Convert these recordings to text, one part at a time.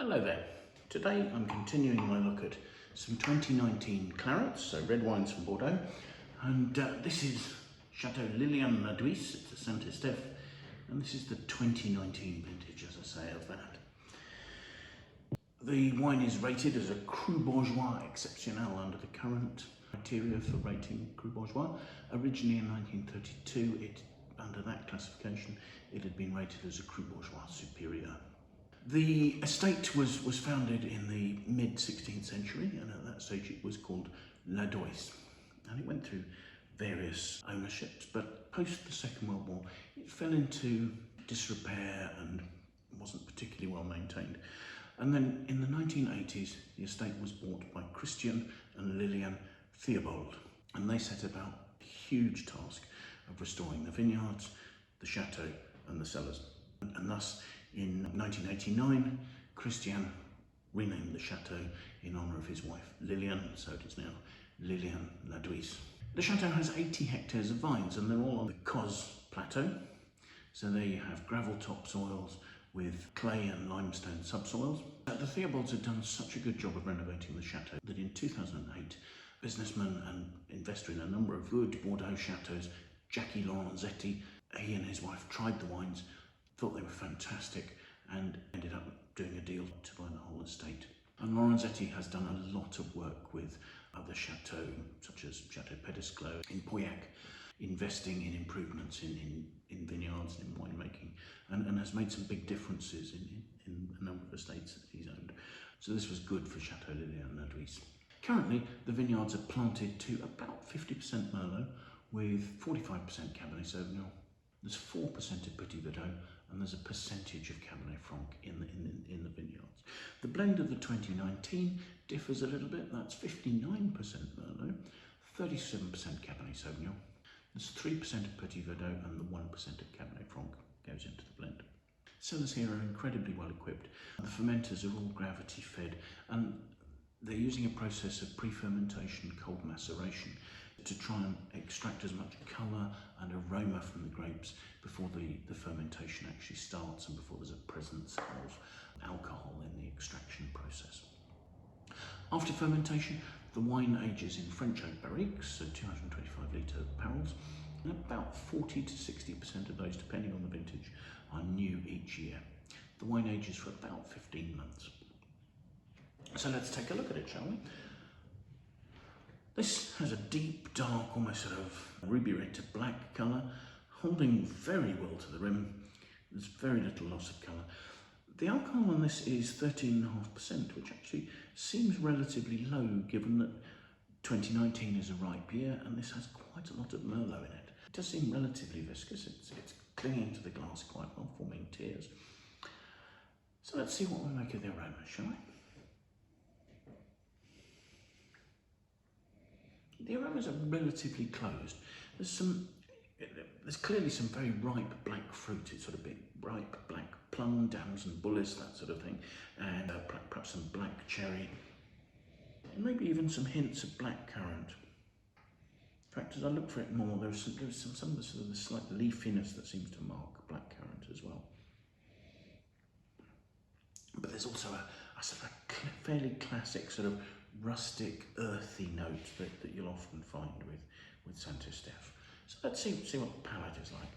Hello there. Today I'm continuing my look at some 2019 clarets, so red wines from Bordeaux, and this is Chateau Lilian Ladouys. It's a Saint Estephe, and this is the 2019 vintage, as I say, of that. The wine is rated as a Cru Bourgeois Exceptionnel under the current criteria for rating Cru Bourgeois. Originally in 1932, under that classification, it had been rated as a Cru Bourgeois Superior. The estate was founded in the mid-16th century, and at that stage it was called Ladouys, and it went through various ownerships, but post the Second World War it fell into disrepair and wasn't particularly well maintained. And then in the 1980s the estate was bought by Christian and Lilian Theobald, and they set about a huge task of restoring the vineyards, the chateau and the cellars, and thus in 1989, Christian renamed the chateau in honour of his wife Lilian, so it is now Lilian Ladouys. The chateau has 80 hectares of vines, and they're all on the Cos plateau. So there you have gravel topsoils with clay and limestone subsoils. The Theobalds had done such a good job of renovating the chateau that in 2008, businessman and investor in a number of good Bordeaux chateaus, Jackie Lorenzetti, he and his wife tried the wines, thought they were fantastic, and ended up doing a deal to buy the whole estate. And Lorenzetti has done a lot of work with other chateaux, such as Chateau Pedesclos in Pauillac, investing in improvements in vineyards and in winemaking, and has made some big differences in a number of estates that he's owned. So this was good for Chateau Lilian Ladouys. Currently, the vineyards are planted to about 50% Merlot with 45% Cabernet Sauvignon. There's 4% of Petit Verdot, and there's a percentage of Cabernet Franc in the vineyards. The blend of the 2019 differs a little bit. That's 59% Merlot, 37% Cabernet Sauvignon. There's 3% of Petit Verdot, and the 1% of Cabernet Franc goes into the blend. Cellars here are incredibly well equipped. The fermenters are all gravity fed, and they're using a process of pre-fermentation, cold maceration, to try and extract as much colour and aroma from the grapes before the fermentation actually starts and before there's a presence of alcohol in the extraction process. After fermentation, the wine ages in French oak barriques, so 225 litre barrels, and about 40 to 60% of those, depending on the vintage, are new each year. The wine ages for about 15 months. So let's take a look at it, shall we? This has a deep, dark, almost sort of ruby red to black colour, holding very well to the rim. There's very little loss of colour. The alcohol on this is 13.5%, which actually seems relatively low given that 2019 is a ripe year and this has quite a lot of Merlot in it. It does seem relatively viscous. It's clinging to the glass quite well, forming tears. So let's see what we make of the aroma, shall we? The aromas are relatively closed. There's clearly some very ripe black fruit. It's sort of big, ripe black plum, damson, bullace, that sort of thing, and perhaps some black cherry, and maybe even some hints of black currant. In fact, as I look for it more, there's some of the sort of the slight leafiness that seems to mark black currant as well. But there's also a sort of a fairly classic sort of rustic, earthy note that you'll often find with Saint Estephe. So let's see what the palate is like.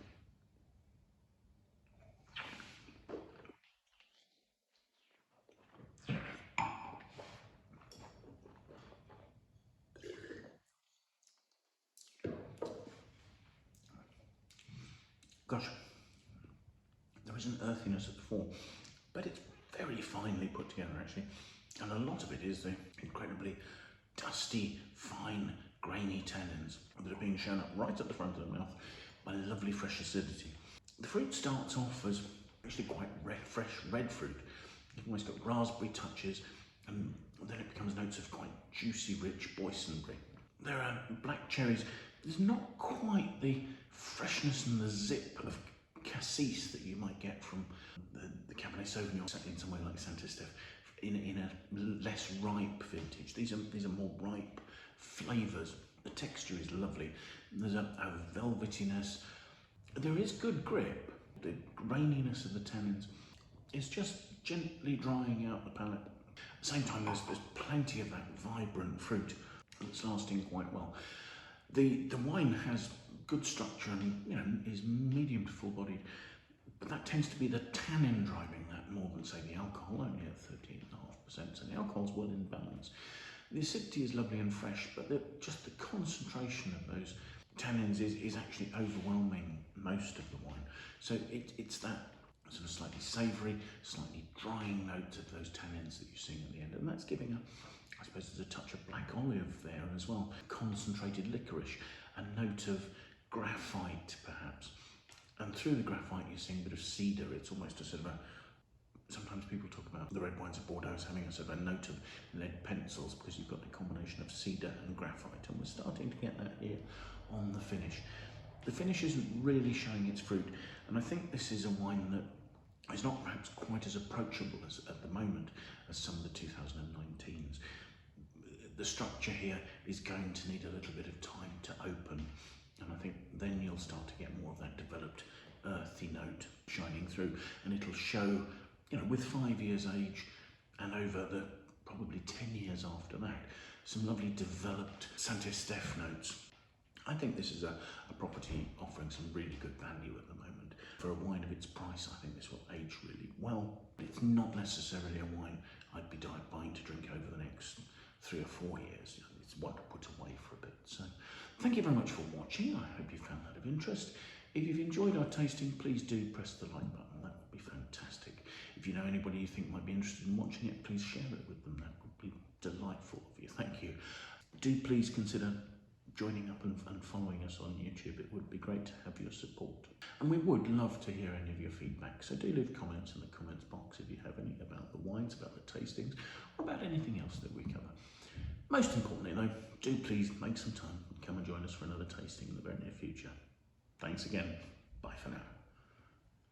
Gosh, there is an earthiness at the fore, but it's very finely put together actually. And a lot of it is the incredibly dusty, fine, grainy tannins that are being shown up right at the front of the mouth by lovely fresh acidity. The fruit starts off as actually quite fresh red fruit. You've almost got raspberry touches, and then it becomes notes of quite juicy, rich boysenberry. There are black cherries. There's not quite the freshness and the zip of cassis that you might get from the Cabernet Sauvignon in somewhere like Saint Estephe. In a less ripe vintage. These are more ripe flavours. The texture is lovely. There's a velvetiness. There is good grip. The graininess of the tannins is just gently drying out the palate. At the same time, there's plenty of that vibrant fruit that's lasting quite well. The wine has good structure and, you know, is medium to full bodied, but that tends to be the tannin driving that more than, say, the alcohol, only at 13.5%, so the alcohol's well in balance. The acidity is lovely and fresh, but just the concentration of those tannins is actually overwhelming most of the wine. So it's that sort of slightly savoury, slightly drying notes of those tannins that you're seeing at the end, and that's giving I suppose there's a touch of black olive there as well, concentrated licorice, a note of graphite perhaps, and through the graphite you're seeing a bit of cedar. It's almost a sort of sometimes people talk about the red wines of Bordeaux as having a sort of a note of lead pencils because you've got the combination of cedar and graphite, and we're starting to get that here on the finish. The finish isn't really showing its fruit, and I think this is a wine that is not perhaps quite as approachable as at the moment as some of the 2019s. The structure here is going to need a little bit of time to open, and I think then you'll start to get more of that developed earthy note shining through, and it'll show, you know, with 5 years age and over the probably 10 years after that, some lovely developed Saint Estephe notes. I think this is a property offering some really good value at the moment. For a wine of its price, I think this will age really well. It's not necessarily a wine I'd be buying to drink over the next 3 or 4 years. You know, it's one to put away for a bit. So thank you very much for watching. I hope you found that of interest. If you've enjoyed our tasting, please do press the like button. That would be fantastic. If you know anybody you think might be interested in watching it, please share it with them. That would be delightful of you. Thank you. Do please consider joining up and following us on YouTube. It would be great to have your support. And we would love to hear any of your feedback. So do leave comments in the comments box if you have any about the wines, about the tastings, or about anything else that we cover. Most importantly though, do please make some time and come and join us for another tasting in the very near future. Thanks again. Bye for now.